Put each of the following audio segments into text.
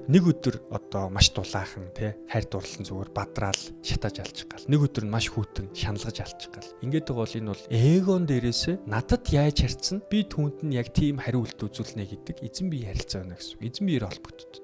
Нэг өдөр одоо маш дулаахан тий хайр дурлалсан зүгээр бадраал шатааж алчих гал. Нэг өдөр нь маш хүйтэн шаналгаж алчих гал. Ингээд байгаа бол энэ бол эгон дээрээсээ надад яаж харьцсан би түүнд нь яг тийм хариулт үзүүлнэ гэдэг эзэн бие харилцаа байна гэсэн. Эзэн биеэр холбогддог.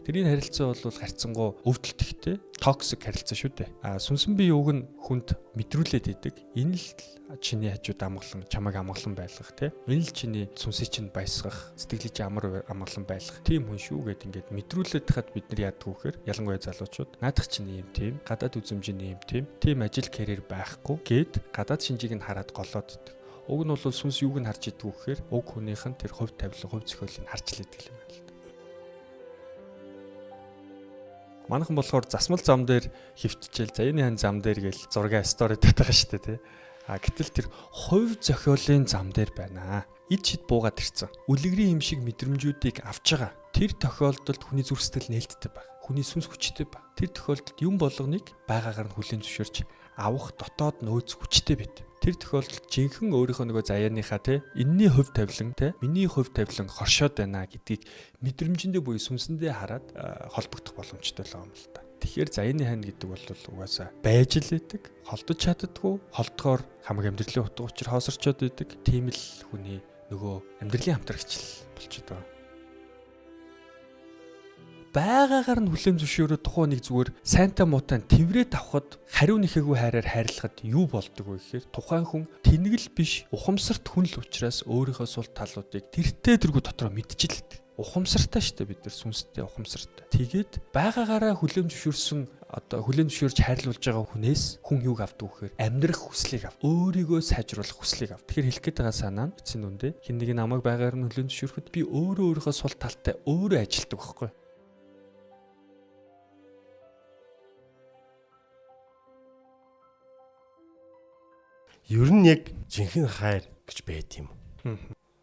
Тэрийн харилцаа бол харьцангуй өвдөлт ихтэй токсик харилцаа шүү дээ. Сүнсэн бие уг нь хүнд мэдрүүлээд идэг. Энэ л чиний хажууд амгалан чамайг амгалан байлгах тий. Энэ л чиний сүнсийг чинь баясгах, сэтгэлийг амар амгалан байлгах. Тийм хүн шүү гэд ингээд мэдрүүлээд хад бид нар яадаг вэхээр ялангуяа залуучууд наадах чинь юм тийм, гадаад үзмжийн юм тийм ажил карьер байхгүй гэд гадаад шинжийг нь хараад голоод идэг. Уг нь бол сүнс юуг нь харж идэг вэхээр уг хүнийх нь тэр хувь тавилан, хувь зохиолыг харж л идэг юм байна л. Манайхан болохоор засмал зам дээр хөвтчихэл заяаны хан зам дээр гэл зураг стори татдаг шүү дээ тий. Гэтэл тэр хувь зохиолын зам дээр байна. Ид шид буугаад ирсэн. Үлгэрийн юм шиг мэдрэмжүүдийг авч байгаа. Тэр тохиолдолд хүний зүрх сэтгэл нээлттэй баг. Хүний сүнс хүчтэй баг. Тэр тохиолдолд юм болгоныг байгаагаар нь хүлээн зөвшөөрч авах дотоод нөөц хүчтэй байд. Тэр тохиолдолд жинхэнэ өөрийнхөө нөгөө заяаныхаа тий энэний хувь тавилан тий миний хувь тавилан хоршоод байна гэдгийг мэдрэмжэндээ буюу сүнсэндээ хараад холбогдох боломжтой л юм л та. Тэгэхээр заяаны хань гэдэг бол угаасаа байж л идэг, холдож чаддаггүй, холдохоор хамаг амьдралын утга учир хоосорчод идэг. Тийм л хүний нөгөө амьдралын хамтрагч л болчиход байгаа. Байгаагаар нь хүлээн зөвшөөрөө тухайн нэг зүгээр сайнтай муутай тэврээд авахд хариу нэхэгүй хайраар хайрлахад юу болдог вэ гэхээр тухайн хүн тэнэгэл биш ухамсарт хүн л учраас өөрийнхөө сул талуудыг тэртээ тэргүй дотроо мэдчихэлдэг. Ухамсартай шүү дээ бид нар сүнстэй ухамсартай. Тэгээд байгаагаараа хүлээн зөвшөөрсөн одоо хүлээн зөвшөөрч хайрлуулж байгаа хүнээс хүн юуг авдаг вэхээр амьдрах хүслийг ав. Өөрийгөө сайжруулах хүслийг ав. Тэгэхээр хэлэх гээд байгаа санаа нь эцсийн үндэ хэн нэг намайг байгаагаар нь хүлээн зөвшөөрөхөд би өөрийнхөө сул талтай өөрөө ажилтдаг байхгүй. Ер нь яг жинхэнэ хайр гэж байд юм.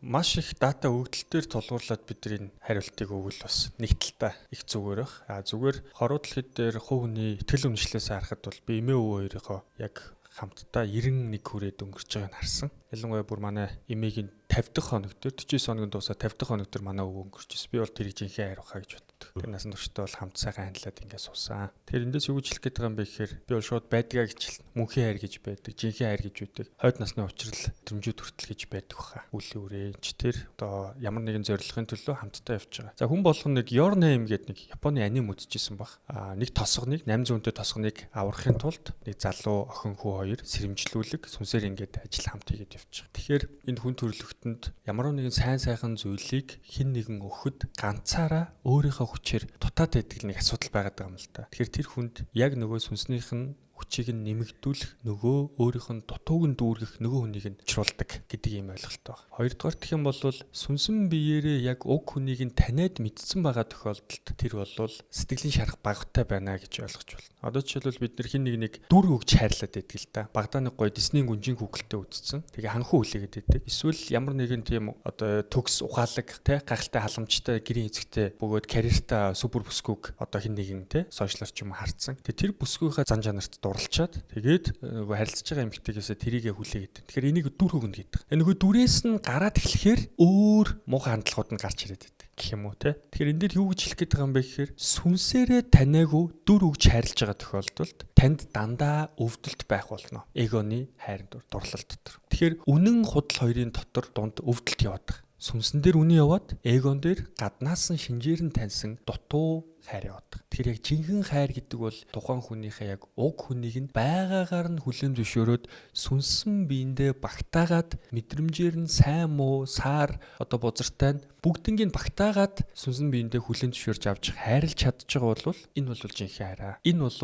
Маш их дата өгдөлтөөр тулгуурлаад бид энэ хариултыг өгвөл бас нэг талтай их зүгээр бах. Зүгээр хоруу дэлхийд дээр хувь хүний итгэл үнэмшлээс харахад бол би эмээ өвөө хоёрынхоо яг хамтдаа 91 хүрээд өнгөрч байгааг нь харсан. Ялангуяа бүр манай эмээгийн 50 дахь хоног дээр 49 хоногийн дуусаа 50 дахь хоног дээр манай өвөө өнгөрчихсэн. Би бол тэрийг жинхэнэ хайр ухаа гэж боддог. Тэр насан туршдаа бол хамт сайхан хандлаад ингээд суусан. Тэр эндээс юу гэж хэлэх гээд байгаа юм бэ гэхээр би бол шууд байдгаа гэж хэлнэ. Мөнхийн хайр гэж байдаг, жинхэнэ хайр гэж үүдэг. Хойд насны учрал дрэмжүүд хүртэл гэж байдаг баха. Үлийн үрээч тэр одоо ямар нэгэн зорилгын төлөө хамтдаа явж байгаа. За хүн болгон нэг Your Name гэдэг нэг Японы аним үзчихсэн баг. Нэг тосгоныг 800-тэй тосгоныг аврахын тулд нэг залуу охин хүү хоёр сэрэмжлүүлэг сүнсээр ингээд ажил хамт хийгээд явж байгаа. Тэгэхээр энэ хүн төрөлхтөнд ямар нэгэн сайхан зүйлийг хэн нэгэн өгөхөд ганцаараа өөрийнхөө хүчээр дутаад байдаг нэг асуудал байгаад байгаа юм л та. Тэгэхээр тэр хүнд яг нөгөө сүнснийх нь хүчийг нь нэмэгдүүлэх нөгөө өөрийнх нь дутууг нь дүүргэх нөгөө хүнийг нь чруулдаг гэдэг ийм ойлголт байна. Хоёрдугаар гэх юм бол сүнсэн биеэрээ яг уг хүнийг нь таниад мэдсэн байгаа тохиолдолд тэр бол сэтгэлийн шарах багтай байна гэж ойлгож байна. Одоо жишээлбэл бид нар хин нэг дүр өгч хайрлаад байдаг л та. Багадаа нэг гоё Disney гүнжин хүүхэлтэй үзсэн. Тэгээ ханхуу хүлээгээд байдаг. Эсвэл ямар нэгэн тийм одоо төгс ухаалаг те гахалтай халамжтай гэрийн эзэгтэй бөгөөд карьертай супер бүсгүйг одоо хин нэгэн те сошиалар ч юм харцсан. Тэгээ тэр бүсгүйхээ зан чанарт дурлцаад тэгээд нөгөө харилцаж байгаа эмэгтэйгээс тэрийгэ хүлээгээд. Тэгэхээр энийг дүр хөгнө гэдэг. Нөгөө дүрээс нь гараад эхлэхээр өөр муухай хандлагууд нь гарч ирээд байдаг гэх юм уу те. Тэгэхээр энэ дээр юу гэж хэлэх гээд байгаа юм бэ гэхээр сүнсээрээ таниагүй дүр өгч хайрлаж байгаа тохиолдолд танд дандаа өвдөлт байх болно. Эгоны хайр дурлал дотор. Тэгэхээр үнэн худал хоёрын дотор дунд өвдөлт яваад. Сүнсэн дээр үнэн яваад эгон дээр гаднаас нь шинжээр нь таньсан дутуу хайр яваад. Тэгэхээр яг жинхэнэ хайр гэдэг бол тухайн хүнийхээ яг уг хүнийг нь байгаагаар нь хүлээн зөвшөөрөөд сүнсэн биендээ багтаагаад мэдрэмжээр нь сайн муу саар одоо бузартай нь бүгднийг багтаагаад сүнсэн биендээ хүлээн зөвшөөрж авч хайрлж чадчих байгаа бол энэ бол жинхэнэ хайраа. Энэ бол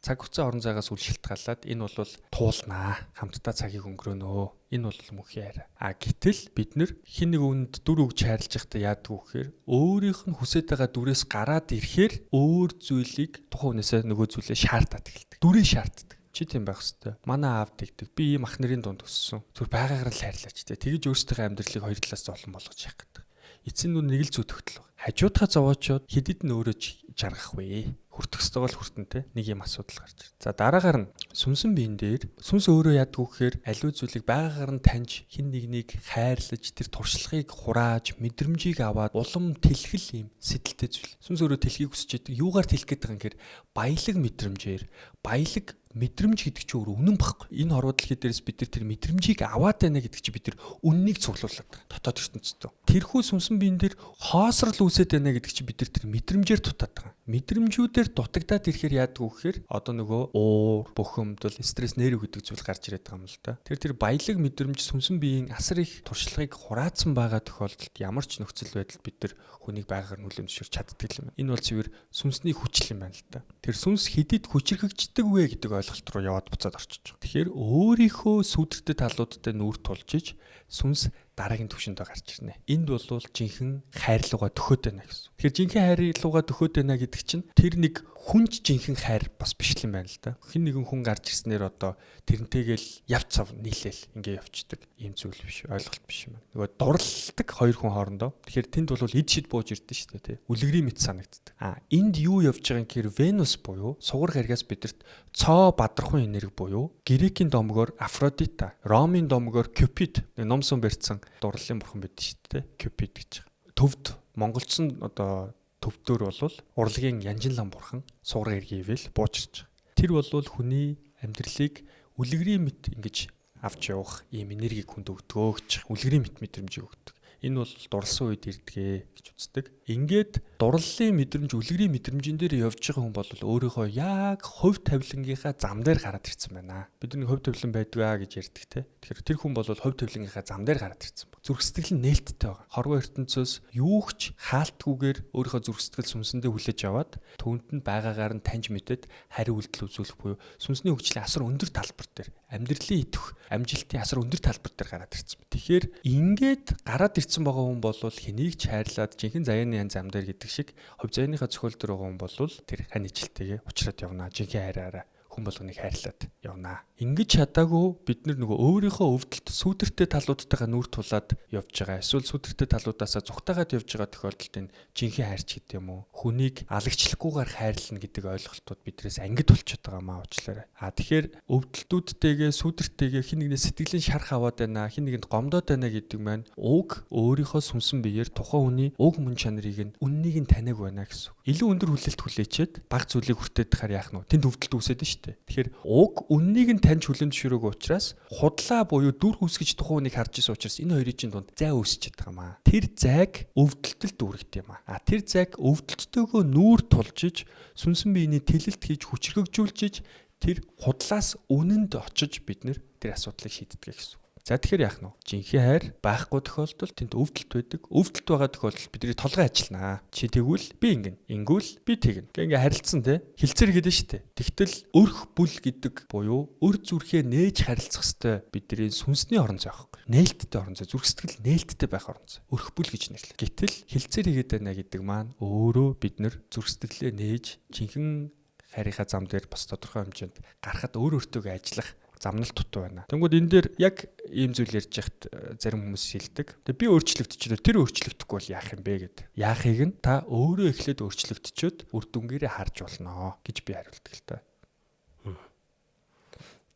цаг хугацаа орон зайгаас үл шилтгаалаад энэ бол туулнаа. Хамтдаа цагийг өнгөрөөнөө. Энэ бол мөнхийн хайр. Гэтэл бид нэр хин нэг үнд дүр өгч хайрлаж байхдаа яадаг вэ гэхээр өөрийнх нь хүсэж байгаа дүрээс гараад ирэхээр өөр зүйлийг тухайн хүнээсээ нөгөө зүйлээ шаардаад эхэлдэг. Дүрээ шаарддаг. Чи тийм байх хэвээр. Манай аав тэгдэг. Би ийм ах нарын дунд өссөн. Зүр байгаагаар л хайрлаач те. Тэгэж өөрсдийнхөө амьдралыг хоёр талаас зовлон болгож явах гэдэг. Эцсийн нүд нэг л зүтгэл. Хажуудахаа зовоочоод хэдэд нь өөрөө жаргах вэ? хүртэх ёстой бол хүртэнтэй нэг юм асуудал гарч ирнэ. За дараагаар нь сүнсэн биен дээр сүнс өөрөө яадаг вэ гэхээр аливаа зүйлийг байгаагаар нь таньж хин нэгнийг хайрлаж тэр туршлагыг хурааж мэдрэмжийг аваад улам тэлхэл юм сэтэлтэй зүйл. Сүнс өөрөө тэлхийг хүсэж байдаг. Юугаар тэлэх гээд байгаа юм гэхээр баялаг мэдрэмжээр баялаг мэдрэмж гэдэг чинь өөр үнэн баггүй. Энэ хорвоо дэлхий дээрээс бид тэр мэдрэмжийг аваад байна гэдэг чинь бид тэр үннийг цуглуулдаг. Дотоод ертөнцийн. Тэрхүү сүнсэн биен дээр хоосрол үүсэж байна гэдэг чинь бид тэр мэдрэмжээр дутаад байгаа. Мэдрэмжүүдээр дутагдаад ирэхээр яадаг вэ гэхээр одоо нөгөө уур, бухимдал, стресс, нерв гэдэг зүйл гарч ирээд байгаа юм л да. Тэр баялаг мэдрэмж сүнсэн биеийн асар их туршлагыг хураацсан байгаа тохиолдолд ямар ч нөхцөл байдалд бид тэр хүнийг байгаагаар нь хүлэмжшүүрч чаддаг юм. Энэ бол цэвэр сүнсний хүчил юм байна л да. Тэр сүнс хэдийд хүчрхэгждэг вэ гэдэг ойлголт руу яваад буцаад орчиж байгаа. Тэгэхээр өөрийнхөө сүудэртэй талуудтай нүүр тулжиж сүнс дараагийн түвшинд гарч ирнэ. Энд бол жинхэнэ хайрлууга төхөөд байна гэсэн. Тэгэхээр жинхэнэ хайрлууга төхөөд байна гэдэг чинь тэр нэг хүнч жинхэнэ хайр бас биш юм байна л да. Хин нэгэн хүн гарч ирснээр одоо тэрнтэйгэл явц цав нийлээл ингээ явцдаг ийм зүйл биш, ойлголт биш юм байна. Нөгөө дурлалдаг хоёр хүн хоорондоо. Тэгэхээр тэнд бол эд шид бууж ирдэ шүү дээ, тий. Үлгэрийн мэт санагддаг. Энд юу явж байгаа юм гэхээр Венус буюу сугар гаригаас бидэрт цоо бадрахын энерги буюу Грекийн домгоор Афродита, Ромын домгоор Кюпид, номсон барьсан дурлалын бурхан байдаг шүү дээ, Кюпид гэж. Төвд монголчсон одоо төвдөр бол урлагийн янжинлан бурхан сугар гаригийн буучирч. Тэр бол хүний амьдралыг үлгэрийн мэт ингэж авч явах ийм энергийг хүнд өгдөгөө гэж үлгэрийн мэт мэдрэмжийг өгдөг. Энэ бол дурлсан үед ирдгээ гэж үздэг. Ингээд дурлалын мэдрэмж, үлгэрийн мэдрэмжин дээр явж байгаа хүн бол өөрийнхөө яг хувь тавилангийнхаа зам дээр гараад ирсэн байна. Бид нэг хувь тавилан байдгаа гэж ярьдаг те. Тэгэхээр тэр хүн бол хувь тавилангийнхаа зам дээр гараад ирсэн. Зүрх сэтгэл нь нээлттэй байгаа. Хорвоо ертөнцөөс юугч хаалтгүйгээр өөрийнхөө зүрх сэтгэл сүнсэндээ хүлээж аваад түүнд нь байгаагаар нь таньж мэдээд хариу үйлдэл үзүүлэх буюу сүнсний хөгжлийн асар өндөр талбар дээр амьдралын идэх амжилтын асар өндөр талбар дээр гараад ирсэн. Тэгэхээр ингээд гараад ирсэн байгаа хүн бол хэнийг ч хайрлаад жинхэнэ заяаны зам дээр гэдэг шиг хувь заяаныхаа зохиол дээр байгаа хүн бол тэр хань ижилтэйгээ уулзраад явна. Жинхэнэ хайраараа хүн болгоныг хайрлаад явна. Ингэж чадаагүй бид нөгөө өөрийнхөө өвдөлт сүүдэртэй талуудтайгаа нүүр тулаад явж байгаа. Эсвэл сүүдэртэй талуудаасаа зүгтаагаад явж байгаа тохиолдолд энэ жинхэнэ хайрч гэдэг юм уу? Хүнийг алагчлахгүйгээр хайрлна гэдэг ойлголтууд бидрээс ангид болчиход байгаа маа уучлаарай. Тэгэхээр өвдөлтүүдтэйгээ сүүдэртэйгээ хин нэгнээ сэтгэлийн шарх аваад байна, хин нэгэнд гомдоод байна гэдэг маань уг өөрийнхөө сүнсэн биеэр тухайн хүний уг мөн чанарыг нь үннийг нь таниаг байна гэсэн. Илүү өндөр хүлээлт хүлээчээд баг зүйлийг хүртээд тахаар яах нь вэ? Тэнд өвдөлт үүсээд нь шүү дээ. Тэгэхээр уг үннийг нь таньж хүлэмжшүүрөөг учраас худлаа буюу дүр хүсгэж тухайн хүнийг харж ирсэн учраас энэ хоёрын чинь дунд зай үүсчихэд байгаа маа. Тэр зайг өвдөлтөд дүүргэх юм аа. Тэр зайг өвдөлтөөгөө нүүр тулжиж сүнсэн биений тэлэлт хийж хүчрхэгжүүлжиж тэр худлаас үнэнд очиж бид нэр тэр асуудлыг шийддэг гэсэн. За тэгэхээр яах нь вэ? Жинхэнэ хайр байхгүй тохиолдолд тэнд өвдөлт байдаг. Өвдөлт байгаа тохиолдолд бидний толгой ажилланаа. Чи тэгвэл би ингэн. Ингүүл би тэгнэ. Ингээ харилцсан те. Хилцэр гэдэг нь шүү дээ. Тэгтэл өрх бүл гэдэг буюу өр зүрхээ нээж харилцах хэвээр бидний сүнсний орон зай байхгүй. Нээлттэй орон зай, зүрх сэтгэл нээлттэй байх орон зай. Өрх бүл гэж нэрлэдэг. Гэтэл хилцэр хийгээд байна гэдэг маань өөрөө бид нэр зүрх сэтгэлээ нээж жинхэнэ хайрынхаа зам дээр бас тодорхой хэмжээнд гарахад өөр өөртөө ажиллах замнал дутуу байна. Тэнгүүд энэ дээр яг ийм зүйл ярьж яхад зарим хүмүүс шилдэг. Тэгээ би өөрчлөгдчихлөө. Тэр өөрчлөгдөхгүй бол яах юм бэ гэд. Яахыг нь та өөрөө эхлээд өөрчлөгдчихэд үр дүнгээрээ харж болно гэж би хариулдаг л та.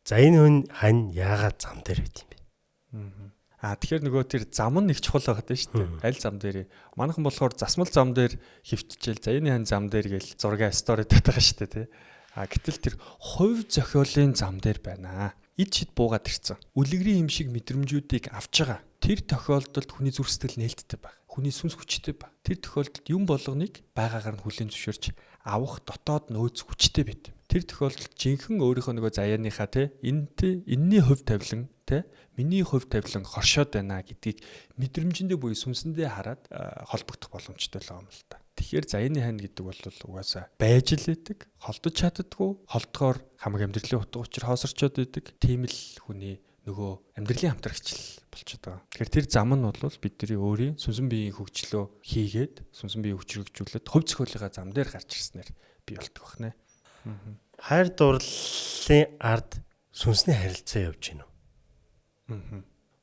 За энэ хүн хань яагаад зам дээр байт юм бэ? Тэгэхээр нөгөө тэр зам нь их чухал байгаа даа шүү дээ. Аль зам дээр? Манайхан болохоор засмал зам дээр хөвтчихэл заяаны хань зам дээр гэл зураг стори татгаа шүү дээ, тий. Гэтэл тэр хувь зохиолын зам дээр байна. Ид шид буугаад ирсэн. Үлгэрийн юм шиг мэдрэмжүүдийг авч байгаа. Тэр тохиолдолд хүний зүрх сэтгэл нээлттэй баг. Хүний сүнс хүчтэй баг. Тэр тохиолдолд юм болгоныг байгаагаар нь хүлээн зөвшөөрч авах дотоод нөөц хүчтэй байд. Тэр тохиолдолд жинхэнэ өөрийнхөө нөгөө заяаныхаа энэний хувь тавилан миний хувь тавилан хоршоод байна гэдгийг мэдрэмжэндээ буюу сүнсэндээ хараад холбогдох боломжтой л байгаа юм л та. Тэгэхээр заяаны хань гэдэг бол угаасаа байж л байдаг, холдож чаддаггүй, холдохоор хамаг амьдралын утга учир хоосорчод байдаг. Тийм л хүний нөгөө амьдралын хамтрагч болчиход байгаа. Тэгэхээр тэр зам нь бол бидний өөрийн сүнсэн биеийн хөгжлөө хийгээд сүнсэн биеийг хүчрхэгжүүлээд хувь зохиолынхаа зам дээр гарч ирснээр бий болдог байна. Хайр дурлалын ард сүнсний харилцаа явж гинэ үү?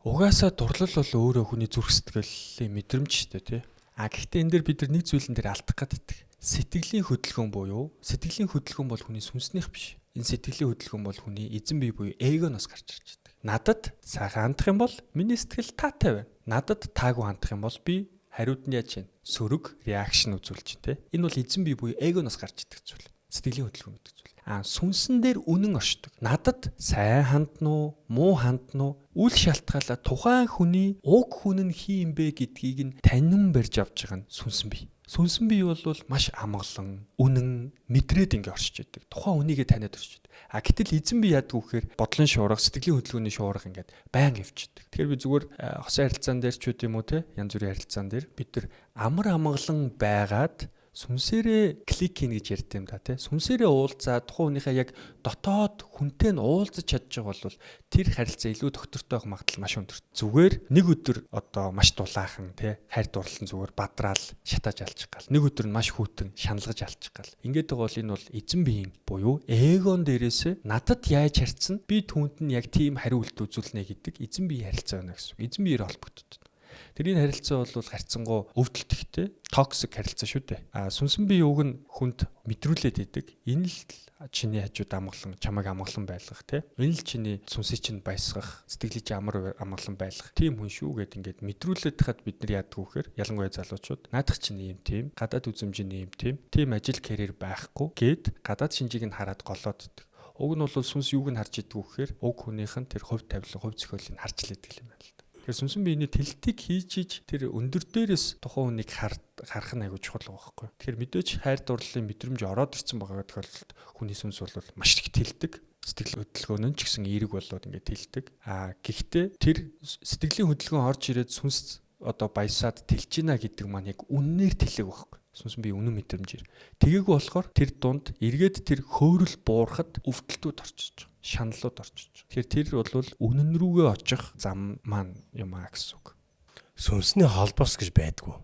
Угаасаа дурлал бол өөрөө хүний зүрх сэтгэлийн мэдрэмж шүү дээ, тий. Гэхдээ энэ дээр бид нар нэг зүйлэн дээр алдах гэдэг. Сэтгэлийн хөдөлгөөн буюу сэтгэлийн хөдөлгөөн бол хүний сүнснийх биш. Энэ сэтгэлийн хөдөлгөөн бол хүний эзэн бие буюу эгоноос гарч ирж байдаг. Надад сайхан хандах юм бол миний сэтгэл таатай байна. Надад таагүй хандах юм бол би хариуд нь яаж чинь сөрөг реакшн үзүүлж чинь те. Энэ бол эзэн бие буюу эгоноос гарч ирдэг зүйл. Сэтгэлийн хөдөлгөөн гэдэг зүйл. Сүнсэн дээр үнэн оршдог. Надад сайн хандна уу, муу хандна уу? Үл шалтгаалаа тухайн хүний уг хүн нь хин юм бэ гэдгийг нь танин барьж авч байгаа нь сүнсэн бие. Сүнсэн бие бол маш амгалан, үнэн, мэдрээд ингэ оршиж идэг. Тухайн үнийгээ таниад оршиж идэг. Гэтэл эзэн бие яадаг вэхээр бодлон шуурга, сэтгэлийн хөдөлгөөний шуурга ингээд байнга явчихдаг. Тэгэхээр би зүгээр хосын харилцаан дээр ч үт юм уу те, янз бүрийн харилцаан дээр бид нар амар амгалан байгаад сүнсээрээ клик хийн гэж ярьд юм да тий. Сүнсээрээ уулзаад тухайн хүнийхээ яг дотоод хүнтэй нь уулзаж чадж байгаа бол тэр харилцаа илүү доктортой байх магадлал маш өндөр. Зүгээр нэг өдөр одоо маш дулаахан тий хайр дурлалын зүгээр бадраал шатааж алчих гал. Нэг өдөр нь маш хүйтэн шаналгаж алчих гал. Ингээд байгаа бол энэ бол эзэн биеийн буюу эгон дээрээсээ надад яаж харьцсан би түүнд нь яг тийм хариулт үзүүлнэ гэдэг эзэн биеийн харилцаа байна гэсэн. Эзэн биеэр холбогддог. Тэр энэ харилцаа бол харьцангуй өвдөлтөгтэй, токсик харилцаа шүү дээ. Сүнсэн бие юуг нь хүнд мэдрүүлээд идэг. Энэ л чиний хажууд амгалан, чамайг амгалан байлгах тий. Энэ л чиний сүнсийг чинь баясгах, сэтгэлийг амар амгалан байлгах. Тийм хүн шүү гэд ингээд мэдрүүлээд хахад бид нар яадаг вэхээр ялангуяа залуучууд наадах чиний юм тийм, гадаад үзмжиний юм тийм ажил карьер байхгүй гэд гадаад шинжийг нь хараад голоод идэг. Уг нь бол сүнс юуг нь харж идэг вэхээр уг хүнийх нь тэр хувь тавилан, хувь зохиолыг харж л идэг юм байна л. Тэгэхээр сүнсэн биений тэлтийг хийж тэр өндөр дээрээс тухайн хүнийг харах нь аягүй чухал байгаа байхгүй. Тэгэхээр мэдээж хайр дурлалын мэдрэмж ороод ирсэн байгаа тохиолдолд хүний сүнс бол маш их тэлдэг. Сэтгэл хөдөлгөөн нь ч гэсэн эерэг болоод ингээд тэлдэг. Гэхдээ тэр сэтгэлийн хөдөлгөөн орж ирээд сүнс одоо баясаад тэлж гинэ гэдэг маань яг үннээр тэлэг байхгүй. Сүнсэн бие үнэн мэдрэмжээр. Тэгээгүй болохоор тэр дунд эргээд тэр хөөрөл буурахад өвдөлтүүд орчиж байгаа. Шаналлууд орчиж. Тэгэхээр тэр бол үнэн рүүгээ очих зам маань юм аа гэсэн үг. Сүнсний холбоос гэж байдгүй.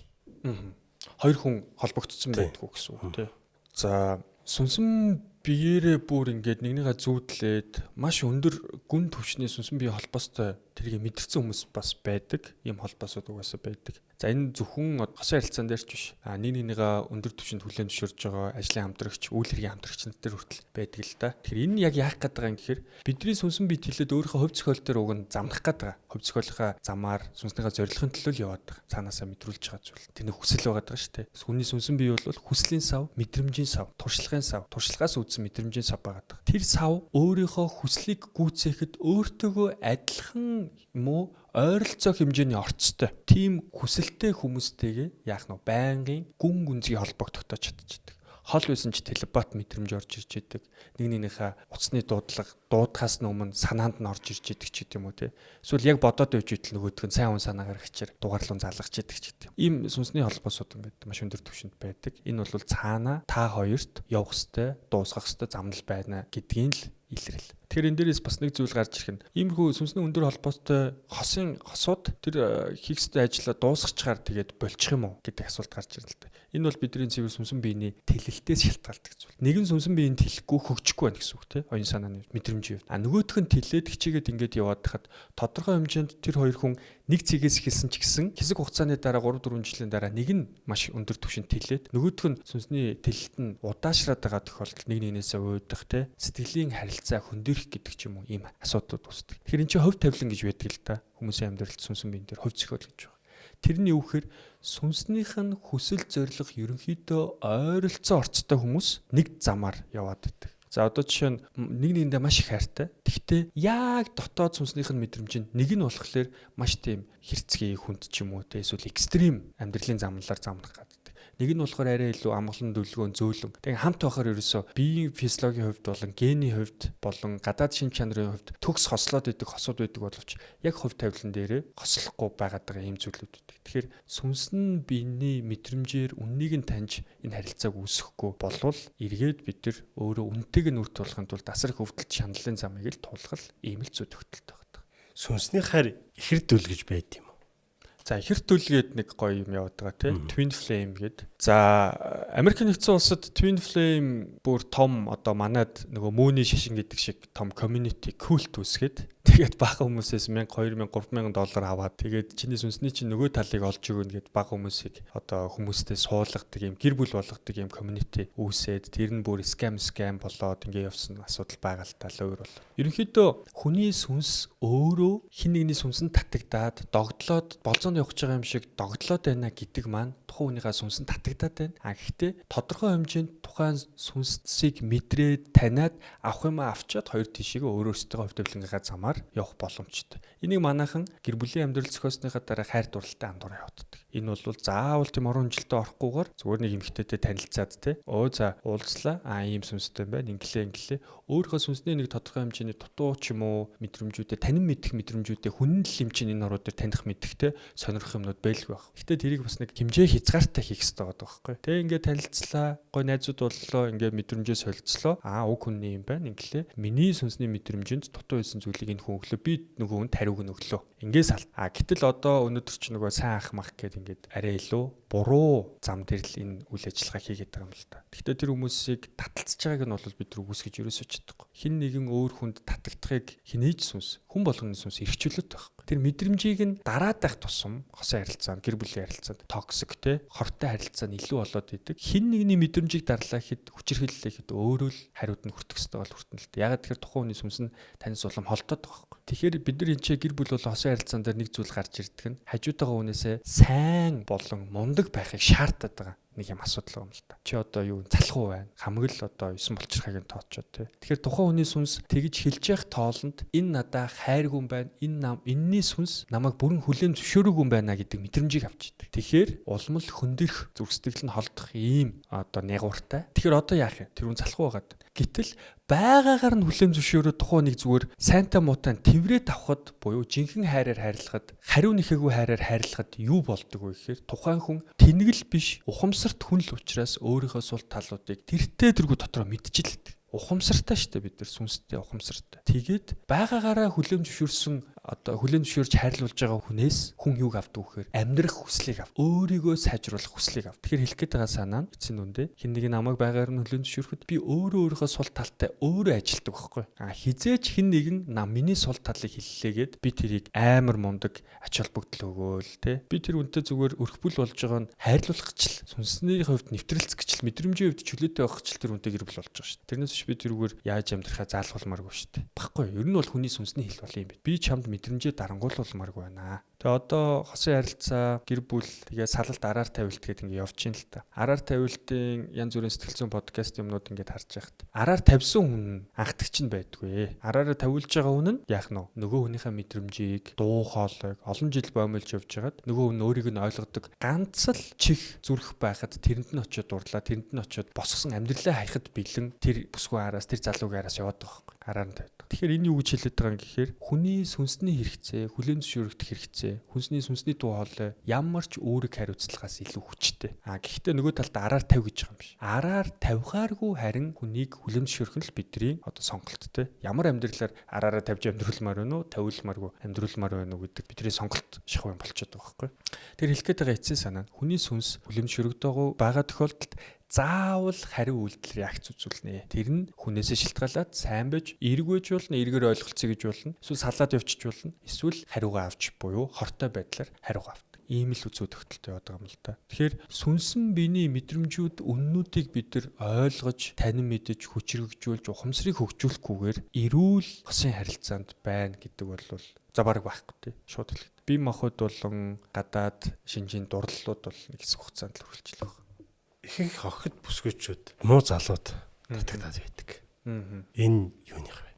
Хоёр хүн холбогдсон байдгүй гэсэн үг тий. За сүнсэн биеэрээ бүр ингээд нэгнийгээ зүүдлээд маш өндөр гүн түвшний сүнсэн бие холбоостой тэрийг мэдэрсэн хүмүүс бас байдаг. Ийм холбоосууд угаасаа байдаг. За энэ зөвхөн хосын харилцаан дээр ч биш. Нэг нэгнийгээ өндөр түвшинд хүлээн зөвшөөрж байгаа ажлын хамтрагч, үйл хэргийн хамтрагч нар дээр хүртэл байдаг л да. Тэгэхээр энэ яг яах гээд байгаа юм гэхээр бидний сүнсэн бие тэлээд өөрийнхөө хувь зохиол дээр уг нь замнах гээд байгаа. Хувь зохиолынхаа замаар сүнснийхээ зорилгын төлөө л яваад байгаа. Цаанаасаа мэдрүүлж байгаа зүйл. Тэр нэг хүсэл байгаад байгаа шүү дээ. Хүний сүнсэн бие бол хүслийн сав, мэдрэмжийн сав, туршлагын сав, туршлагаас үүдсэн мэдрэмжийн сав байгаад байгаа. Тэр сав өөрийнхөө хүслийг гүйцээхэд өөртөөгөө адилхан юм уу ойролцоо хэмжээний орцтой. Тийм хүсэлтэй хүмүүстэйгээ яах нь байнгын гүн гүнзгий холбогдохтой чадчихдаг. Хол байсан ч телепат мэдрэмж орж ирж идэг. Нэг нэгнийхээ утасны дуудахаас өмнө санаанд нь орж ирж идэг ч гэдэм үү те. Эсвэл яг бодоод байж итэл нөгөөдх нь сайн хүн санаагаар хичээр дугаарлуун залгаж идэг ч гэдэм. Ийм сүнсний холбоосууд ингээд маш өндөр түвшинд байдаг. Энэ бол цаана та хоёрт явах ёстой, дуусгах ёстой замнал байна гэдгийн л илрэл. Тэгэхээр энэ дээрээс бас нэг зүйл гарч ирэх нь иймэрхүү сүнсний өндөр холбоотой хосууд тэр хийх ёстой ажлаа дуусгачаар тэгээд болчих юм уу гэдэг асуулт гарч ирнэ л дээ. Энэ бол бидний цэвэр сүнсэн биений тэлэлтээс шалтгаалдаг зүйл. Нэгэн сүнсэн биеийн тэлэхгүй хөгжихгүй байна гэсэн үг тийм оюун санааны мэдрэмжийн хувьд. Нөгөөх нь тэлээд хичээгээд ингээд яваад хахад тодорхой хэмжээнд тэр хоёр хүн нэг цэгээс эхэлсэн ч гэсэн хэсэг хугацааны дараа 3-4 жилийн дараа нэг нь маш өндөр түвшинд тэлээд нөгөөх нь сүнсний тэлэлт нь удаашраад байгаа тохиолдолд нэг нэгнээсээ уйдах тийм сэтгэлийн харилцаа хөндөрөх гэдэг ч юм уу ийм асуудлууд үүсдэг. Тэгэхээр энэ чинь хувь тавилан гэж байдаг л да. Хүмүүсийн амьдралд сүнсэн биен дээр хувь зохиол гэж байна. Тэрний юу гэхээр сүнснийх нь хүсэл зориг ерөнхийдөө ойролцоо орцтой хүмүүс нэг замаар яваад байдаг. За одоо жишээ нь нэг нэгэндээ маш их хайртай. Гэхдээ яг дотоод сүнснийх нь мэдрэмж нь нэг нь болохоор маш тийм хэрцгий хүнд ч юм уу те эсвэл экстрим амьдралын замналаар замнах гэдэг. Нэг нь болохоор арай илүү амгалан дүлгөөн зөөлөн. Тэгээ хамт байхаар ерөөсөө биеийн физиологийн хувьд болон гений хувьд болон гадаад шин чанарын хувьд төгс хослоод идэг хосууд байдаг боловч яг хувь тавилан дээрээ хослохгүй байгаад байгаа юм зүйлүүд байдаг. Тэгэхээр сүнсэн биений мэдрэмжээр үннийг нь таньж энэ харилцааг үүсгэхгүй болвол эргээд бид нар өөрөө үнтэйг нь үрт тулахын тулд асар их өвдөлт шаналлын замыг л тулгал ийм л зүй тогтолтой байдаг. Сүнсний хайр ихэр дүл гэж байд юм. За ихэр төлгээд нэг гоё юм яваад байгаа тийм Twin Flame гээд. За Америк нэгдсэн улсад Twin Flame бүр том одоо манайд нөгөө мөөний шашин гэдэг шиг том community cult үүсгээд Тэгээд бага хүмүүсээс 1000, 2000, 3000 доллар аваад тэгээд чиний сүнсний чинь нөгөө талыг олж өгнө гэд бага хүмүүсийг одоо хүмүүстэй суулгадаг юм гэр бүл болгодог юм community үүсээд тэр нь бүр scam болоод ингээ явсан асуудал байгаа л та л өөр бол. Ерөнхийдөө хүний сүнс өөрөө хин нэгний сүнсэнд татагдаад догдлоод болзоонд явж байгаа юм шиг догдлоод байна гэдэг маань тухайн хүнийхээ сүнсэнд татагдаад байна. Гэхдээ тодорхой хэмжээнд тухайн сүнсийг мэдрээд таниад авах юм авчаад хоёр тишээгээ өөрөөсөө хувьдвлангийнхаа замаар явах боломжтой. Энийг манайхан гэр бүлийн амьдрал зохиосныхаа дараа хайр дурлалтай андуураа явуулдаг. Энэ бол заавал тийм орон жилдээ орохгүйгээр зүгээр нэг эмэгтэйтэй танилцаад те. За уулзлаа. Ийм сүнстэй байна. Инглээ. Өөрийнхөө сүнсний нэг тодорхой хэмжээний дутуу ч юм уу мэдрэмжүүдээ танин мэдэх мэдрэмжүүдээ хүн л юм чинь энэ орууд дээр таних мэдхтэй сонирхох юмнууд байлгүй байх. Гэтэ тэрийг бас нэг хэмжээ хязгаартай хийх хэрэгтэй байгаа байхгүй. Тэ ингээд танилцлаа. Гой найзууд боллоо. Ингээд мэдрэмжээ солилцлоо. Уг хүний юм байна. Инглээ. Миний сүнсний мэдрэмжинд дутуу байсан зүйлийг энэ хүн өглөө би нөгөө хүнд хариуг нь өглөө. Ингээс аль. Гэтэл одоо өнөөдөр ч нөгөө сайн ах мах гэдэг ингээд арай илүү буруу зам дээр л энэ үйл ажиллагаа хийгээд байгаа юм л та. Гэхдээ тэр хүмүүсийг таталцж байгааг нь бол бид нар үгүйсгэж ерөөсөө чадахгүй. Хин нэгэн өөр хүнд татагдахыг хинээж сүнс хүн болгоны сүнс эрхчлөлт байхгүй. Тэр мэдрэмжийг нь дараад байх тусам хосын харилцаанд, гэр бүлийн харилцаанд токсик те хортой харилцаа нь илүү болоод идэг. Хин нэгний мэдрэмжийг дарлаа гэхэд хүчирхэллээ гэхэд өөрөө л хариуд нь хүртэх ёстой бол хүртэн л дээ. Ягаад тэгэхээр тухайн хүний сүнс нь таньс улам холдоод байгаа байхгүй. Тэгэхээр бид нар энэ гэр бүл бол хосын харилцаан дээр нэг зүйл гарч ирдэг нь хажуутайгаа хүнээсээ сайн болон мундаг байхыг шаарддаг байгаа. Нэг юм асуудал байгаа юм л та. Чи одоо юу залах уу байна? Хамаг л одоо 9 болчиххайг нь тоочоо те. Тэгэхээр тухайн хүний сүнс тэгж хэлж явах тоолонд энэ надаа хайргүй юм байна. Энэний сүнс намайг бүрэн хүлээн зөвшөөрөөгүй юм байна гэдэг мэдрэмжийг авч идэг. Тэгэхээр улам л хөндөрөх зүрх сэтгэл нь холдох ийм одоо нягууртай. Тэгэхээр одоо яах юм? Тэр хүн залах уу байгаад. Гэтэл байгаагаар нь хүлээн зөвшөөрөө тухайн нэг зүгээр сайнтай муутай тэврээд авахд буюу жинхэнэ хайраар хайрлахад хариу нэхээгүй хайраар хайрлахад юу болдог вэ гэхээр тухайн хүн тэнгэл биш ухамсарт хүн л учраас өөрийнхөө сул талуудыг тэртээ тэргүй дотроо мэдчихлээ. Ухамсартай шүү дээ бид нар сүнстэй ухамсартай. Тэгээд байгаагаараа хүлээн зөвшөөрж хайрлуулж байгаа хүнээс хүн юуг авдаг вэхээр амьдрах хүслийг авдаг. Өөрийгөө сайжруулах хүслийг авдаг. Тэгэхээр хэлэх гээд байгаа санаа нь эцсийн үндэ хин нэг намайг байгаагаар нь хүлээн зөвшөөрөхөд би өөрийнхөө сул талтай өөрөө ажилтдаг байхгүй. Хизээч хин нэгэн миний сул талыг хиллээгээд би тэрийг амар мундаг ач холбогдол өгөөл те. Би тэр үнтэй зүгээр өрхбөл болж байгаа нь хайрлуулах гिचл сүнсний хувьд нэвтрэлцэх гिचл мэдрэмжийн хувьд чөлөөтэй байх гिचл тэр үнтэй гэр бүл болж байгаа шүү дээ. Тэрнээс би тэрүүгээр яаж амьдрахаа заалгуулмааргүй шүү дээ. Баггүй ер нь бол хүний сүнсний хэл бол юм бэ. Би чамд мэдрэмжээ дарангуулмааргүй байна. Тэгээ одоо хосын харилцаа гэр бүл тэгээ салалт араар тавилт гэдэг ингэ явж ийн л та. Араар тавилтын янз бүрийн сэтгэл зүйн подкаст юмнууд ингээд харж байхад араар тавьсан хүн анхдагч нь байдгүй. Араараа тавиулж байгаа хүн нь яах нь нөгөө хүнийхээ мэдрэмжийг дуу хоолойг олон жил боомлж явж хагаад нөгөө хүн өөрийг нь ойлгодог ганц л чих зүрх байхад тэрэнд нь очиод дурлаа тэрэнд нь очиод босгосон амьдралаа хайхад бэлэн тэр бүсгүй араас тэр залуугийн араас яваад байгаа юм. Араар нь тавьдаг. Тэгэхээр энэ юу гэж хэлээд байгаа юм гэхээр хүний сүнсний хэрэгцээ, хүлээн зөвшөөрөгдөх хэрэгцээ, сүнсний дуу хоолой ямар ч үүрэг хариуцлагаас илүү хүчтэй. Гэхдээ нөгөө талд араар тавь гэж байгаа юм биш. Араар тавихааргүй харин хүнийг хүлээн зөвшөөрөх нь л бидний одоо сонголттой. Ямар амьдралаар араараа тавьж амьдруулмаар байна уу, тавиулмааргүй амьдруулмаар байна уу гэдэг бидний сонголт шахав юм болчиход байгаа байхгүй. Тэр хэлэх гээд байгаа эцсийн санаа нь хүний сүнс хүлээн зөвшөөрөгдөөгөө байгаа тохиолдолд заавал хариу үйлдэл реакц үзүүлнэ. Тэр нь хүнээсээ шилтгаалаад сайн байж, эерэг байж болно, эргээр ойлголцъё гэж болно. Эсвэл салаад явчих болно. Эсвэл хариугаа авч буюу хортой байдлаар хариугаа авдаг. Ийм л үзүү тогтолтой яваад байгаа юм л та. Тэгэхээр сүнсэн биений мэдрэмжүүд үннүүдийг бид нар ойлгож, танин мэдэж, хүчрэгжүүлж, ухамсарыг хөгжүүлэхгүйгээр эрүүл хосын харилцаанд байна гэдэг бол за бараг байхгүй тий. Шууд хэлэхэд. Бие махбод болон гадаад шинжийн дурлалууд бол нэг хэсэг хугацаанд л хүрэлцэл байна. Ихэнх охид бүсгүйчүүд муу залууд татагдаад байдаг. Энэ юуных вэ?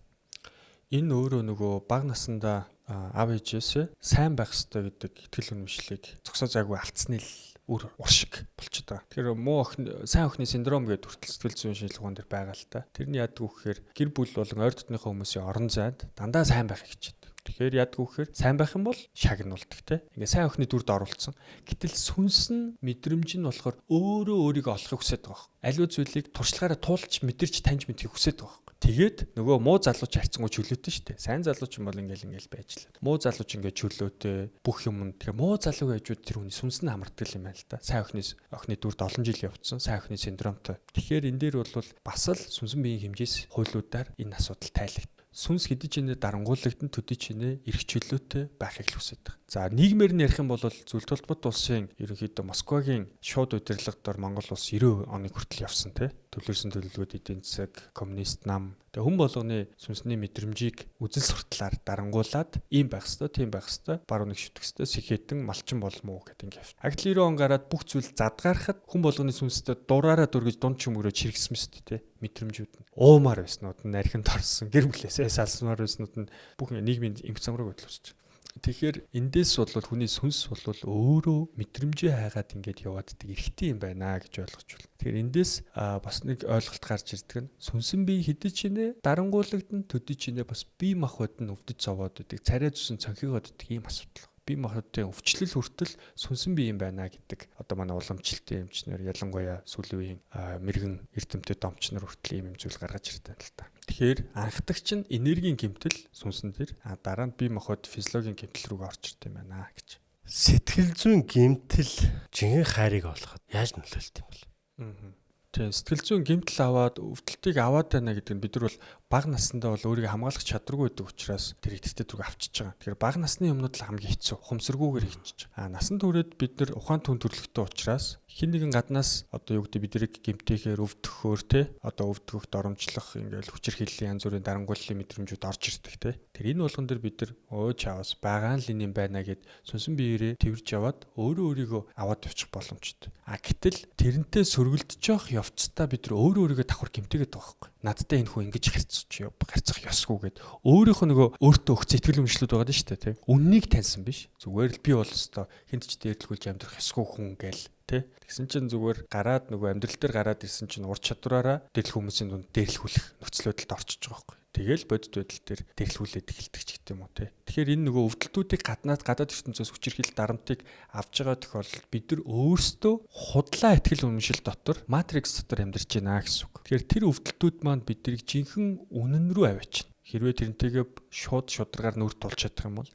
Энэ өөрөө нөгөө бага насндаа аав ээжээс сайн байх ёстой гэдэг итгэл үнэмшлийг зогсоо зайгүй алдсны л үр шиг болчиход байгаа. Тэгэхээр сайн охины синдром гэдэг хүртэл сэтгэл зүйн шинжилгээнд дэр байгаа л та. Тэрний яадаг вэ гэхээр гэр бүл болон ойр дотныхоо хүмүүсийн орон зайд дандаа сайн байхыг хичээдэг. Тэгэхээр яадаг вэ гэхээр сайн байх юм бол шагнуулдаг те. Ингээ сайн охины дүрд оруулсан. Гэтэл сүнс нь мэдрэмж нь болохоор өөрийгөө олохыг хүсэж байгаа. Аливаа зүйлийг туршлагаараа туулж мэдэрч таньж мэдхийг хүсэж байгаа. Тэгээд нөгөө муу залууч харьцангуй чөлөөтэй шүү дээ. Сайн залууч юм бол ингээл байж л. Муу залууч ингээ чөлөөтэй бүх юм. Тэгэхээр муу залуу байжууд тэр хүний сүнс нь хамардаг юм байна л да. Сайн охины дүрд олон жил явцсан. Сайн охины синдромтой. Тэгэхээр энэ дээр бол бас л сүнсэн биеийн хэмжээс хуулиудаар энэ асуудал тайлагдав. сүнс хэдий ч дарангууллагдан төдий ч эрх чөлөөтэй байхыг л хүсэж байгаа. За нийгмээр нь ярих юм бол Зүйл тулбат улсын ерөнхийдөө Москвагийн шууд удирдлагаар Монгол улс 90 оны хүртэл явсан тий. Төлөөлсөн төлөвлөгөөд эдийн засаг, коммунист нам хүн болгоны сүнсний мэдрэмжийг үзэл сурталаар дарангуулад ийм байх ёстой, тийм байх ёстой, баруун нэг шүтэх ёстой, сэхэтэн малчин болмоо гэдэг ингэ явж. Агтл 90 он гараад бүх зүйл задгаарахад хүн болгоны сүнстэй дураараа дүргэж дунд чөмгөрөө чиргсэн мэт тий. Мэдрэмжүүд нь уумаар байснууд нь архинд орсон, гэр бүлээсээ салсмаар байснууд нь бүх нийгмийн эмх замраг хөдөлж. Тэгэхээр эндээс бол хүний сүнс бол өөрөө мэдрэмжээ хайгаад ингэж явааддаг эрхтэй юм байна гэж ойлгож байна. Тэгэхээр эндээс бас нэг ойлголт гарч ирдэг нь сүнсэн бие хэдий ч дарангууллагдан төдий ч бас бие махбод нь өвдөж зовоод идэг, царай зүсэн цонхигоод идэг ийм асуудал. Бие махбодын өвчлөл хүртэл сүнсэн бие юм байна гэдэг. Одоо манай уламжлалтын эмчнэр ялангуяа сүүлийн үеийн мэрэгэн эрдэмтэд домчнор хүртэл ийм зүйл гаргаж ирдэг л та. Тэгэхээр анхдагч нь энергийн гэмтэл сүнсэн дээр дараа нь бие махбод физиологийн гэмтэл рүү орж ирдэг юм байна гэж. Сэтгэл зүйн гэмтэл жинхэнэ хайрыг олоход яаж нөлөөлт юм бол? Тийм сэтгэл зүйн гэмтэл аваад өвдөлтийг аваад байна гэдэг нь бид нар бол бага наснда бол өөрийгөө хамгаалах чадваргүй байдаг учраас тэр идэвхтэй зүг авчиж байгаа. Тэгэхээр бага насны юмнууд л хамгийн хэцүү. Ухамсаргүйгээр хийчих. Насанд хүрээд бид нар ухаан түн төрлөختөө учраас хин нэгэн гаднаас одоо юу гэдэг бидрийг гэмтээхээр өвдөхөөр те одоо өвдгөхд оромжлох ингээл хүчээр хиллийн янз бүрийн дарангууллын мэдрэмжүүд орж ирдэг те. Тэр энэ болгон дээр бид нар чаавас байгаа л юм байна гэд сүнсэн биеэрээ тэрж яваад өөрийгөө аваад явчих боломжтой. Гэтэл тэрнтэй сөргөлдөж явах явцдаа бид нар өөрийгөө давхар гэмтээгээд байгаа байхгүй. Надтай энэ хүн ингэж гарцах ёсгүй гэд өөрийнх нь нөгөө өөртөө өгч сэтгэл өмчлүүд байгаа шүү дээ тий. Үннийг таньсан биш. Зүгээр л би бол өстой хинт ч дээрлгүүлж амьдрах ёсгүй хүн гээл тий. Тэгсэн чинь зүгээр гараад нөгөө амьдрал дээр гараад ирсэн чинь ур чадвараараа дэрл хүмүүсийн дунд дээрлхүүлэх нөхцлөдөлд орчиж байгаа байхгүй. Тэгэл бодит байдал дээр дээрлхүүлээд эхэлдэг ч гэдэг юм уу тий. Тэгэхээр энэ нөгөө өвдөлтүүдийг гадаад ертөнцөөс хүчирхийлэл дарамтыг авч байгаа тохиолдолд бид нар өөрсдөө худлаа ихтгэл үнэмшил дотор матрикс дотор амьдарч байна гэсэн үг. Тэгэхээр тэр өвдөлтүүд маань биднийг жинхэнэ үнэн рүү аваачна. Хэрвээ тэрнтэйгээ шууд шударгаар нүрд тулж чадах юм бол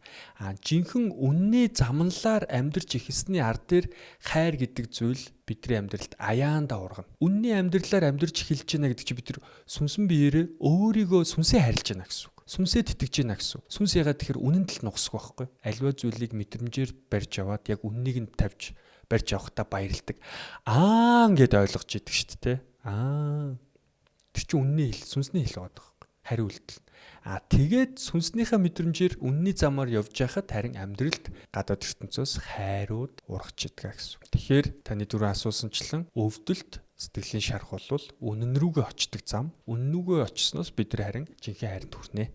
жинхэнэ үнний замналаар амьдарч ихсний ард дээр хайр гэдэг зүйл бидний амьдралд аяанда ургана. Үнний амьдралаар амьдарч эхэлж байна гэдэг чинь бид нар сүнсэн биеэрээ өөрийгөө сүнсээ хайрлаж байна гэсэн үг. Сүнсээ тэтгэж байна гэсэн үг. Сүнс ягаад тэгэхээр үнэнд л нугсах байхгүй. Аливаа зүйлийг мэдрэмжээр барьж аваад яг үннийг нь тавьж барьж авахтаа баярлдаг. Гэд ойлгож идэг шүү дээ. Тэр чинь үнний хэл, сүнсний хэл байгаа байхгүй. Хариу үйлдэл. Тэгээд сүнснийхээ мэдрэмжээр үнний замаар явж байхад харин амьдралд гадаад ертөнцөөс хайрууд ургаж идэг гэсэн. Тэгэхээр таны дөрөв асуусанчлан өвдөлт сэтгэлийн шарх бол үнэн рүүгээ очдог зам. Үнэн рүүгээ очсноос бид нар харин жинхэнэ хайранд хүрнэ.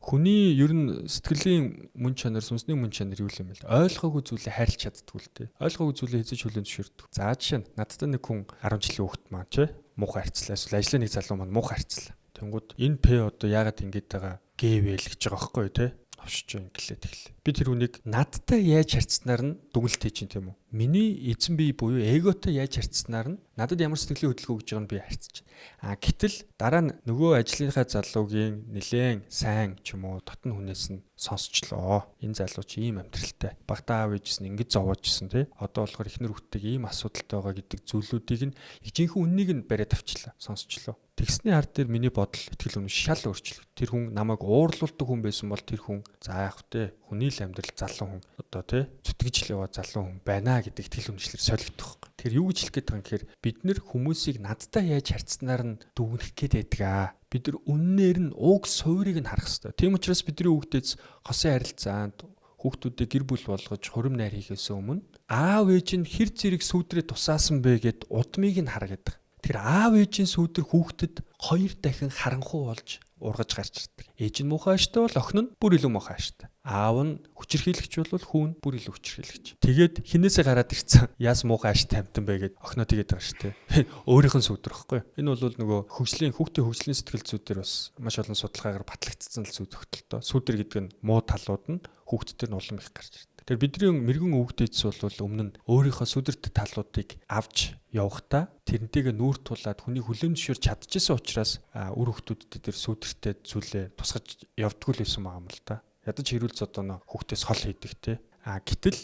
Хүний ер нь сэтгэлийн мөн чанар, сүнсний мөн чанар юу юм бэ? Ойлгоогүй зүйлээ хайрлах чаддгүй л дээ. Ойлгоогүй зүйлээ хэзээ ч хүлээн зөвшөөрдөг. За жишээ нь надтай нэг хүн 10 жилийн хүүхэд маань муухай харьцлаа. Эсвэл ажлын нэг залуу маань муухай харьцлаа. Тэнгүүд энэ П одоо яагаад ингэж байгаа гэвэл гэж байгаа байхгүй тий. Авшиж инглээд эхэллээ. Би тэр хүнийг надтай яаж харьцснаар нь дүгнэлт хийж чинь тийм үү? Миний эзэн бие буюу эготой яаж харьцснаар нь надад ямар сэтгэлийн хөдөлгөөн гэж байгааг нь би харьцаж байна. Гэтэл дараа нь нөгөө ажлынхаа залуугийн нэлээд сайн ч юм уу дотн хүнээс нь сонсчлоо. Энэ залуу чи ийм амьдралтай. Багтаа аав ээжсэн ингэж зовоожсэн тий. Одоо болохоор ихнэр хүүхдтэй ийм асуудалтай байгаа гэдэг зүйлүүдийг нь жинхэнэ үннийг нь бариад авчлаа. Сонсчлоо. Тэгсний ард дээр миний бодол итгэл үнэ шал өөрчлөв. Тэр хүн намайг уурлуулдаг хүн байсан бол тэр хүн за яах вэ? Хүний л амьдрал залуу хүн одоо тий зүтгэж л яваа залуу хүн байна гэдэг итгэл үнэчлэр солигдох. Тэр юу гэж хэлэх гээд байгаа юм гэхээр бид нэр хүмүүсийг надтай яаж харьцснаар нь дүгнэх гээд байдаг. Бид нар үннээр нь уг суурийг нь харах хэрэгтэй. Тийм учраас бидний хүүхдээс хосын харилцаанд хүүхдүүдээ гэр бүл болгож хурим найр хийхээс өмнө аав ээж нь хэр зэрэг сүүдрээ тусаасан бэ гэд удмыг нь харагддаг. Тэр аав ээжийн сүүдэр хүүхдэд 2 дахин харанхуй болж ургаж гарч ирдэг. Ээж нь муухай ааштай бол охин нь бүр илүү муухай ааштай. Аав нь хүчирхийлэгч бол хүүн бүр илүү хүчирхийлэгч. Тэгээд хинээсээ гараад ирсэн. Яас муухай ааштай амтан бэ гэд охиноо тэгээд байгаа шүү дээ. Өөрийнх нь сүүдэр байхгүй. Энэ бол нөгөө хүүхдийн хөгжлийн сэтгэл зүйдээр бас маш олон судалгаагаар батлагдсан л зүйд тогтолтой. Сүүдэр гэдэг нь муу талууд нь хүүхдтэр нь улам их гарч ирдэг. Тэр бидний мэрэгэн өвгдөөс бол өмнө нь өөрийнхөө сүдэрт талуудыг авч явахдаа тэрнтэйгээ нүүр тулаад хүний хүлээн зөвшөөрч чадчихсан учраас үр хөвгтүүдэд тэр сүдэртэй зүйлээ тусгаж явдггүй л байсан байгаа юм л да. Ядаж хэрүүлц одоо хүүхдээс хол хийдэг те. Гэтэл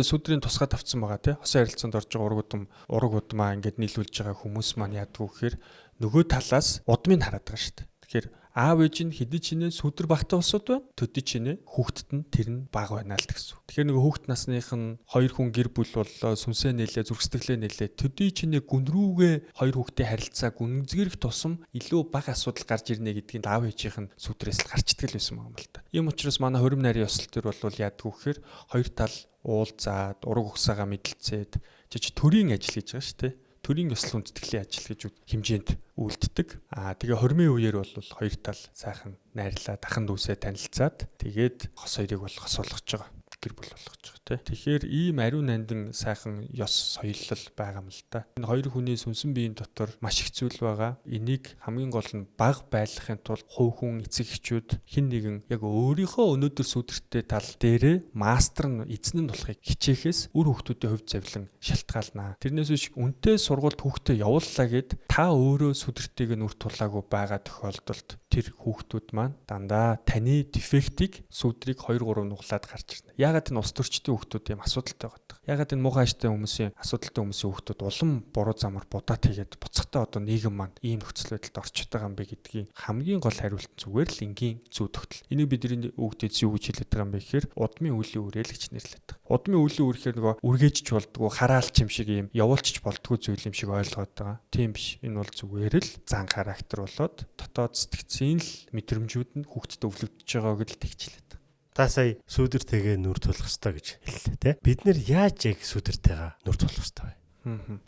сүдрийн тусгаад авцсан байгаа те. Хосын харилцаанд орж байгаа ураг удмаа ингээд нийлүүлж байгаа хүмүүс маань яадгүй гэхээр нөгөө талаас удмыг хараад байгаа шүү дээ. Тэгэхээр аав ээж нь хэдий чинээ сүдэр багтаа усуд байна. Төдий чинээ хүүхдэд нь тэр нь бага байна л гэсэн. Тэгэхээр нөгөө хүүхд насных нь хоёр хүн гэр бүл боллоо, сүнсээ нэлээ, зүрх сэтгэлээ нэлээ. Төдий чинээ гүн рүүгээ хоёр хүүхдийн харилцаа гүнзгийрэх тусам илүү бага асуудал гарч ирнэ гэдгийг аав ээжийнх нь сүдрээс л гарч идэл байсан юм л та. Ийм учраас манай хөрөм нарийн ёслол төр бол яадгүй гэхээр хоёр тал уулзаад, ураг угсаагаа мэдлцээд жиж төрийн ажил гэж байгаа шүү дээ. Төрийн ёслол хүндэтгэлийн ажил гэж хэмжээнд үлддэг. Тэгээ хормын үеэр бол хоёр тал сайхан найрлаа, дахин дүүсээ танилцаад тэгээд хос хоёрыг бол хос болгож байгаа. Гэр бүл болгож байгаа тий. Тэгэхээр ийм ариун нандин сайхан ёс соёлол байгаа юм л да. Энэ хоёр хүний сүнсэн биеийн дотор маш их зүйл байгаа. Энийг хамгийн гол нь бага байлгахын тулд хувь хүн, эцэг эхчүүд хэн нэгэн яг өөрийнхөө өнөөдөр сүдэртэй тал дээрээ мастер нь эзэн нь болохыг хичээхээс үр хүүхдүүдийн хувьд завлан шалтгаалнаа. Тэрнээс биш үнтэй сургуульд хүүхдээ явууллаа гэд та өөрөө сүдэртэйг нь үр тулаагүй байгаа тохиолдолд тэр хүүхдүүд маань дандаа таны дефектийг сүдрийг 2-3 нуглаад гарч ирнэ. Яагаад энэ ус төрчдийн хүүхдүүд ийм асуудалтай байгаа юм? Яагаад энэ муухай аштай хүмүүсийн асуудалтай хүмүүсийн хүүхдүүд улам буруу замаар будаад хийгээд буцахтаа одоо нийгэм маань ийм нөхцөл байдалд орчод байгаа юм бэ гэдгийг хамгийн гол хариулт зүгээр л энгийн зүй тогтол. Энийг бидний хүүхдээс юу гэж хэлээд байгаа юм бэ гэхээр удмын үлийн үрээл гэж нэрлэдэг. Удмын үлийн үрэхээр нөгөө үргээжч болдгоо, хараалч юм шиг ийм явуулчих болдгоо зүйл юм шиг ойлгоод байгаа. Тийм биш. Энэ бол зүгээр л зан характер болоод дотоод сэтгцийн л мэдрэмжүүд нь хүүхдэд өвлөгдөж байгааг л тэгчлээ. Та сая сүдэртэйгээ нүр тулах ёстой гэж хэллээ тий. Бид нэр яаж яг сүдэртэйгээ нүр тулах ёстой вэ?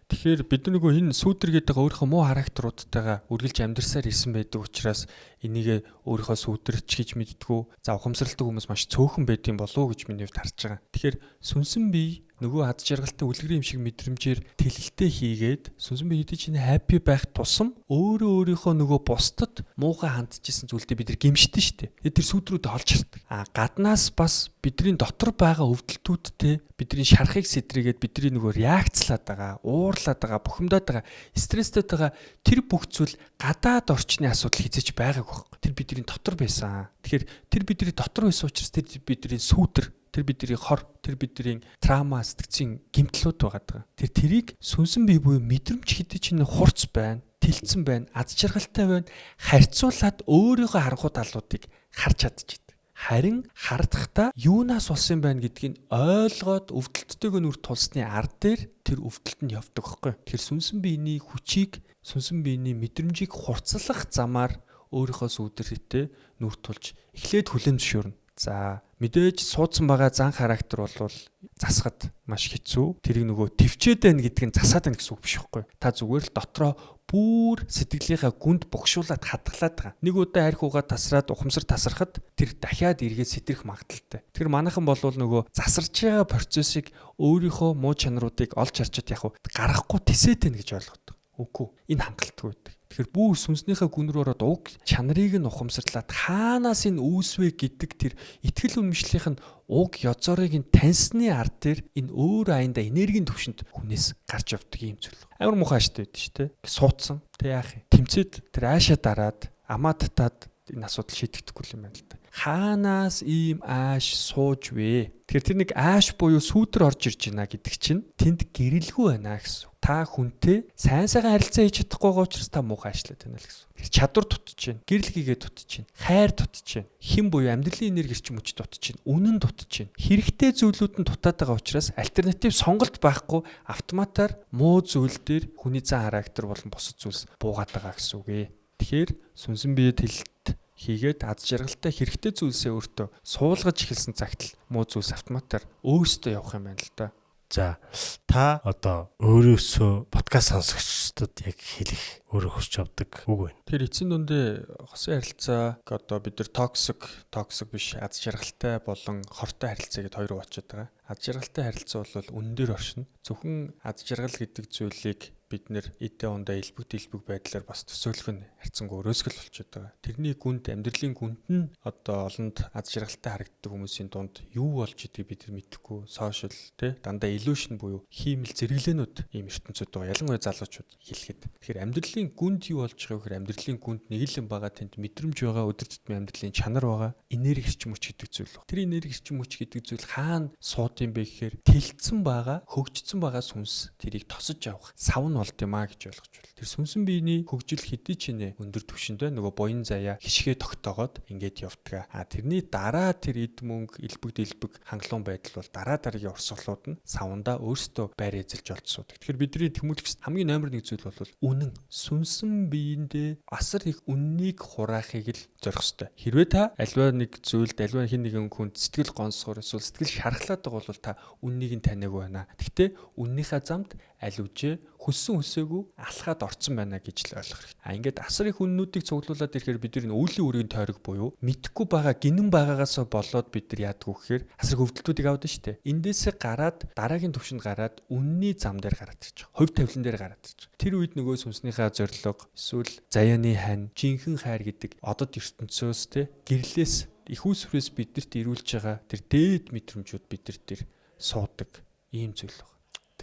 Тэгэхээр бид нөгөө энэ сүдэр гэдэг өөрийнхөө муу характеруудтайгаа үргэлж амьдарсаар ирсэн байдаг учраас энийг өөрийнхөө сүдэрч гэж мэддэггүй. За ухамсарладаг хүмүүс маш цөөхөн байдсан болов уу гэж миний хувьд харж байгаа. Тэгэхээр сүнсэн бие нөгөө ад жаргалтай үлгэрийн юм шиг мэдрэмжээр тэлэлтэй хийгээд сүнсэн бие хэдий чинь happy байх тусам өөрийнхөө нөгөө бусдад муухай хандчихсан зүйлдээ бид нар гимшдэн штэ. Тэр сүдрүүд олж хардаг. Гаднаас бас бидний дотор байгаа өвдөлтүүдтэй бидний шарахыг сэтрийгээд бидний нөгөө реакцлаад байгаа, уурлаад байгаа, бухимдаад байгаа, стресстэй байгаа тэр бүх зүйл гадаад орчны асуудал хязгаарч байгааг байна. Тэр бидний дотор байсан. Тэгэхээр тэр бидний дотор байсан учраас тэр бидний сүдэр, тэр бидний хор, тэр бидний траума, сэтгцийн гэмтлүүд байгаа. Тэрийг сүнсэн бие буюу мэдрэмж хэдий чинь хурц байна, тэлцэн байна, аз жаргалтай байна, харьцуулаад өөрийнхөө харангуй талуудыг харж чадчих. Харин хардахдаа юунаас болсон байна гэдгийг ойлгоод өвдөлттэйг нүр тулсны ард дээр тэр өвдөлт нь явдаг байхгүй. Тэр сүнсэн биений хүчийг, сүнсэн биений мэдрэмжийг хурцлах замаар өөрийнхөө сүдэртэй нүр тулж эхлээд хүлээн зөвшөөрнө. За мэдээж суудсан байгаа зан характер бол засахад маш хэцүү. Тэрийг нөгөө төвчээд байна гэдг нь засаад байна гэсэн үг биш байхгүй. Та зүгээр л дотроо бүр сэтгэлийнхаа гүнд богшуулаад хадгалаад байгаа. Нэг удаа арх угаа тасраад ухамсар тасрахад тэр дахиад эргээд сэтрэх магадaltaй. Тэгэхээр манайхан бол нөгөө засарч байгаа процессыг өөрийнхөө муу чанаруудыг олж харчаад яг гарахгүй тисээд байна гэж ойлгодог. Үгүй. Энэ хангалттай байдаг. Тэгэхээр бүх сүнснийхээ гүн рүү ороод уг чанарыг нь ухамсарлаад хаанаас энэ үүсвэ гэдэг тэр итгэл үнэмшлийнх нь уг язорыг нь таньсны ард дээр энэ өөр аянда энергийн төвшөнд хүнээс гарч явдаг юм зүйл. Амар муухай аштай байдаг шүү дээ. Суудсан. Тэг яах юм? Тэмцээд тэр аашаа дараад амаа татаад энэ асуудал шийдэхгүй юм байна л да. Хаанаас ийм ааш сууж вэ? Тэгэхээр тэр нэг ааш буюу сүудэр орж ирж байна гэдэг чинь тэнд гэрэлгүй байна гэсэн. Та хүнтэй сайн сайхан харилцаа хийж чадахгүй байгаа учраас та муухай ажиллаад байна л гэсэн. Тэр чадвар дутж байна, гэрэл хийгээ дутж байна, хайр дутж байна, хэн буюу амьдралын энерги эрчим хүч дутж байна, үнэн дутж байна. Хэрэгтэй зүйлүүд нь дутаад байгаа учраас альтернатив сонголт байхгүй автоматар муу зүйл дээр хүний зан характер болон бусад зүйлс буугаад байгаа гэсэн үг ээ. Тэгэхээр сүнсэн бие тэлэлт хийгээд аз жаргалтай хэрэгтэй зүйлсээ өөртөө суулгаж эхэлсэн цагт л муу зүйлс автоматар өөрсдөө явах юм байна л да. За та одоо өөрөөсөө подкаст сонсогчдод яг хэлэх өөрөө хүсч авдаг үг байна. Тэр эцсийн дүндээ хосын харилцаа одоо бид нар токсик биш аз жаргалтай болон хортой харилцаа гэдээ хоёр уучаад байгаа. Аз жаргалтай харилцаа бол үнэн дээр оршино. Зөвхөн аз жаргал гэдэг зүйлийг бид нэр эдээ ундаа илбэг байдлаар бас төсөөлөх нь харьцангуй өрөөсгөл болчиход байгаа. Тэрний гүнд амьдралын гүнд нь одоо олонд аз жаргалтай харагддаг хүмүүсийн дунд юу болж идгийг бид нар мэдэхгүй. Сошиал те дандаа illusion буюу хиймэл зэрэглээнүүд ийм ертөнцид байгаа. Ялангуяа залуучууд хэлэхэд. Тэгэхээр амьдралын гүнд юу болж байгаа вэ гэхээр амьдралын гүнд нэг л юм байгаа, тэнд мэдрэмж байгаа, өдөр тутмын амьдралын чанар байгаа, энерги эрчим хүч гэдэг зүйл байна. Тэр энерги эрчим хүч гэдэг зүйл хаана сууд болд юм бэ гэхээр тэлцсэн байгаа, хөгжсөн байгаа сүнс тэрийг тосож явах сав нь болд юм а гэж ойлгож байна. Тэр сүнсэн биений хөгжил хэдий ч нэ өндөр түвшинд байна. Нөгөө буян заяа хишгээ тогтоогоод ингээд явдаг. Тэрний дараа тэр эд мөнгө, элбэг дэлбэг хангалуун байдал бол дараа дараагийн урсгалууд нь савндаа өөрсдөө байр эзэлж олцсуудаг. Тэгэхээр бидний тэмүүлэгч хамгийн номер 1 зүйл бол үнэн. Сүнсэн биендээ асар их үннийг хураахыг л зорих ёстой. Хэрвээ та альва нэг зүйлд альва хэн нэгэн хүнд сэтгэл гонсгоор эсвэл сэтгэл шархлаад байгаа бол та үннийг нь таниагүй байна. Гэхдээ үннийхээ замд аливжээ хүссэн хүсээгүй алхаад орцсон байна гэж л ойлгох хэрэгтэй. Ингээд асар их үннүүдийг цуглуулад ирэхээр бид нар өвлийн үрийн тойрог буюу мэдхгүй байгаа гинэн байгаагаас болоод бид нар яадаг вэ гэхээр асар их өвдөлтүүдийг авдаг шүү дээ. Эндээсээ гараад дараагийн түвшинд гараад үнний зам дээр гараад ирж байгаа. Хувь тавилан дээр гараад ирж байгаа. Тэр үед нөгөө сүнснийхээ зорилго эсвэл заяаны хань, жинхэнэ хайр гэдэг одод ертөнцөөс те гэрлээс их усрээс бидэрт ирүүлж байгаа тэр дээд мэдрэмжүүд бидэр дээр суудаг ийм зүйл байна.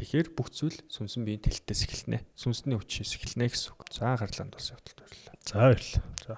Тэгэхээр бүх зүйл сүнсэн биеийн тэлтээс эхэлнэ. Сүнсний хүчээс эхэлнэ гэсэн үг. За анхаарлаа хандуулсан явдалд баярлалаа. За баярлалаа. За